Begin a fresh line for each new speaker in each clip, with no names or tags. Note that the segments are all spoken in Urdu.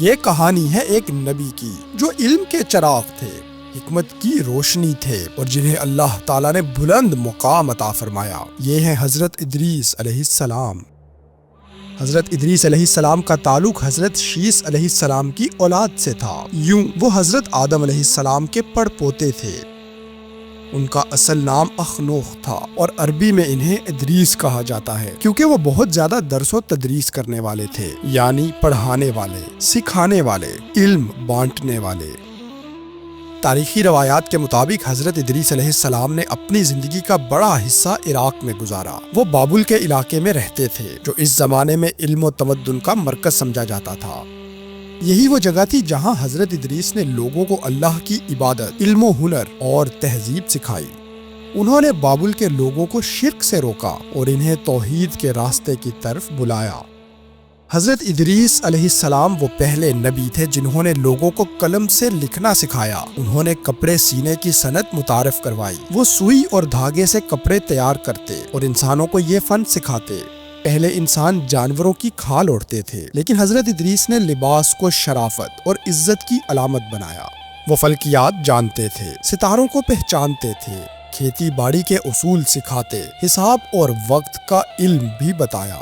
یہ کہانی ہے ایک نبی کی جو علم کے چراغ تھے، حکمت کی روشنی تھے اور جنہیں اللہ تعالیٰ نے بلند مقام عطا فرمایا۔ یہ ہیں حضرت ادریس علیہ السلام۔ حضرت ادریس علیہ السلام کا تعلق حضرت شیث علیہ السلام کی اولاد سے تھا۔ یوں وہ حضرت آدم علیہ السلام کے پڑ پوتے تھے۔ ان کا اصل نام اخنوخ تھا اور عربی میں انہیں ادریس کہا جاتا ہے کیونکہ وہ بہت زیادہ درس و تدریس کرنے والے تھے، یعنی پڑھانے والے، سکھانے والے، علم بانٹنے والے۔ تاریخی روایات کے مطابق حضرت ادریس علیہ السلام نے اپنی زندگی کا بڑا حصہ عراق میں گزارا۔ وہ بابل کے علاقے میں رہتے تھے جو اس زمانے میں علم و تمدن کا مرکز سمجھا جاتا تھا۔ یہی وہ جگہ تھی جہاں حضرت ادریس نے لوگوں کو اللہ کی عبادت، علم و ہنر اور تہذیب سکھائی۔ انہوں نے بابل کے لوگوں کو شرک سے روکا اور انہیں توحید کے راستے کی طرف بلایا۔ حضرت ادریس علیہ السلام وہ پہلے نبی تھے جنہوں نے لوگوں کو قلم سے لکھنا سکھایا۔ انہوں نے کپڑے سینے کی صنعت متعارف کروائی۔ وہ سوئی اور دھاگے سے کپڑے تیار کرتے اور انسانوں کو یہ فن سکھاتے۔ پہلے انسان جانوروں کی کھال اوڑھتے تھے، لیکن حضرت ادریس نے لباس کو شرافت اور عزت کی علامت بنایا۔ وہ فلکیات جانتے تھے، ستاروں کو پہچانتے تھے، کھیتی باڑی کے اصول سکھاتے، حساب اور وقت کا علم بھی بتایا۔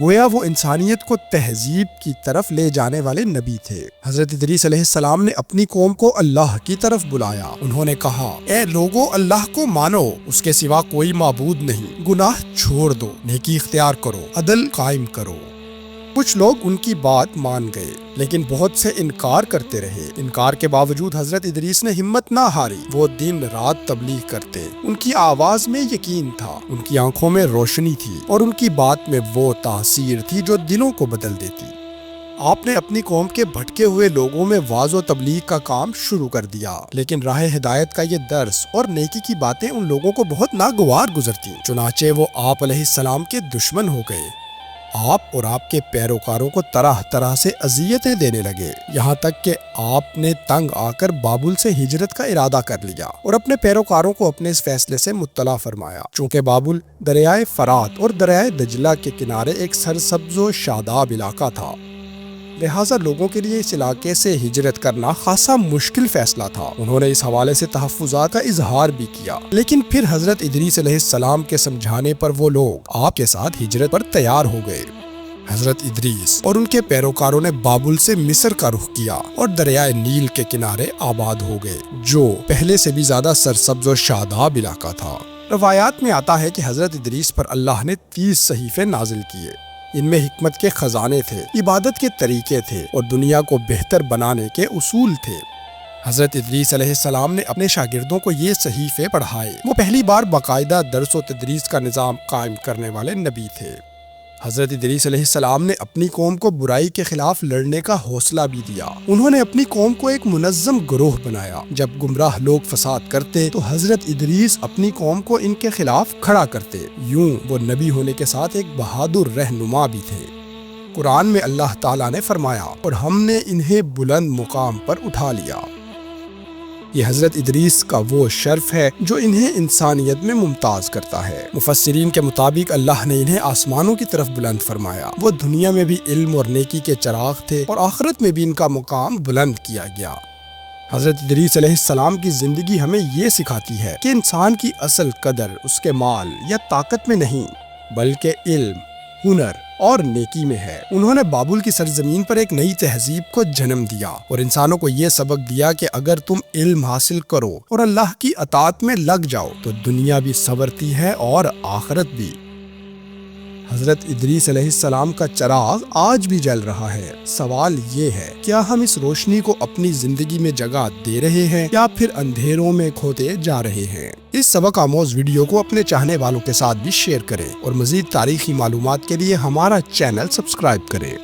گویا وہ انسانیت کو تہذیب کی طرف لے جانے والے نبی تھے۔ حضرت ادریس علیہ السلام نے اپنی قوم کو اللہ کی طرف بلایا۔ انہوں نے کہا، اے لوگو، اللہ کو مانو، اس کے سوا کوئی معبود نہیں، گناہ چھوڑ دو، نیکی اختیار کرو، عدل قائم کرو۔ کچھ لوگ ان کی بات مان گئے لیکن بہت سے انکار کرتے رہے۔ انکار کے باوجود حضرت ادریس نے ہمت نہ ہاری۔ وہ دن رات تبلیغ کرتے۔ ان کی آواز میں یقین تھا، ان کی آنکھوں میں روشنی تھی اور ان کی بات میں وہ تاثیر تھی جو دلوں کو بدل دیتی۔ آپ نے اپنی قوم کے بھٹکے ہوئے لوگوں میں وعظ و تبلیغ کا کام شروع کر دیا، لیکن راہ ہدایت کا یہ درس اور نیکی کی باتیں ان لوگوں کو بہت ناگوار گزرتی۔ چنانچہ وہ آپ علیہ السلام کے دشمن ہو گئے۔ آپ اور آپ کے پیروکاروں کو طرح طرح سے اذیتیں دینے لگے، یہاں تک کہ آپ نے تنگ آ کر بابل سے ہجرت کا ارادہ کر لیا اور اپنے پیروکاروں کو اپنے اس فیصلے سے مطلع فرمایا۔ چونکہ بابل دریائے فرات اور دریائے دجلہ کے کنارے ایک سرسبز و شاداب علاقہ تھا، لہٰذا لوگوں کے لیے اس علاقے سے ہجرت کرنا خاصا مشکل فیصلہ تھا۔ انہوں نے اس حوالے سے تحفظات کا اظہار بھی کیا، لیکن پھر حضرت ادریس علیہ السلام کے سمجھانے پر وہ لوگ آپ کے ساتھ ہجرت پر تیار ہو گئے۔ حضرت ادریس اور ان کے پیروکاروں نے بابل سے مصر کا رخ کیا اور دریائے نیل کے کنارے آباد ہو گئے، جو پہلے سے بھی زیادہ سرسبز و شاداب علاقہ تھا۔ روایات میں آتا ہے کہ حضرت ادریس پر اللہ نے 30 صحیفے نازل کیے۔ ان میں حکمت کے خزانے تھے، عبادت کے طریقے تھے اور دنیا کو بہتر بنانے کے اصول تھے۔ حضرت ادریس علیہ السلام نے اپنے شاگردوں کو یہ صحیفے پڑھائے۔ وہ پہلی بار باقاعدہ درس و تدریس کا نظام قائم کرنے والے نبی تھے۔ حضرت ادریس علیہ السلام نے اپنی قوم کو برائی کے خلاف لڑنے کا حوصلہ بھی دیا۔ انہوں نے اپنی قوم کو ایک منظم گروہ بنایا۔ جب گمراہ لوگ فساد کرتے تو حضرت ادریس اپنی قوم کو ان کے خلاف کھڑا کرتے۔ یوں وہ نبی ہونے کے ساتھ ایک بہادر رہنما بھی تھے۔ قرآن میں اللہ تعالیٰ نے فرمایا، اور ہم نے انہیں بلند مقام پر اٹھا لیا۔ یہ حضرت ادریس کا وہ شرف ہے جو انہیں انسانیت میں ممتاز کرتا ہے۔ مفسرین کے مطابق اللہ نے انہیں آسمانوں کی طرف بلند فرمایا۔ وہ دنیا میں بھی علم اور نیکی کے چراغ تھے اور آخرت میں بھی ان کا مقام بلند کیا گیا۔ حضرت ادریس علیہ السلام کی زندگی ہمیں یہ سکھاتی ہے کہ انسان کی اصل قدر اس کے مال یا طاقت میں نہیں، بلکہ علم، ہنر اور نیکی میں ہے۔ انہوں نے بابل کی سرزمین پر ایک نئی تہذیب کو جنم دیا اور انسانوں کو یہ سبق دیا کہ اگر تم علم حاصل کرو اور اللہ کی اطاعت میں لگ جاؤ تو دنیا بھی سنورتی ہے اور آخرت بھی۔ حضرت ادریس علیہ السلام کا چراغ آج بھی جل رہا ہے۔ سوال یہ ہے، کیا ہم اس روشنی کو اپنی زندگی میں جگہ دے رہے ہیں یا پھر اندھیروں میں کھوتے جا رہے ہیں؟ اس سبق آموز ویڈیو کو اپنے چاہنے والوں کے ساتھ بھی شیئر کریں اور مزید تاریخی معلومات کے لیے ہمارا چینل سبسکرائب کریں۔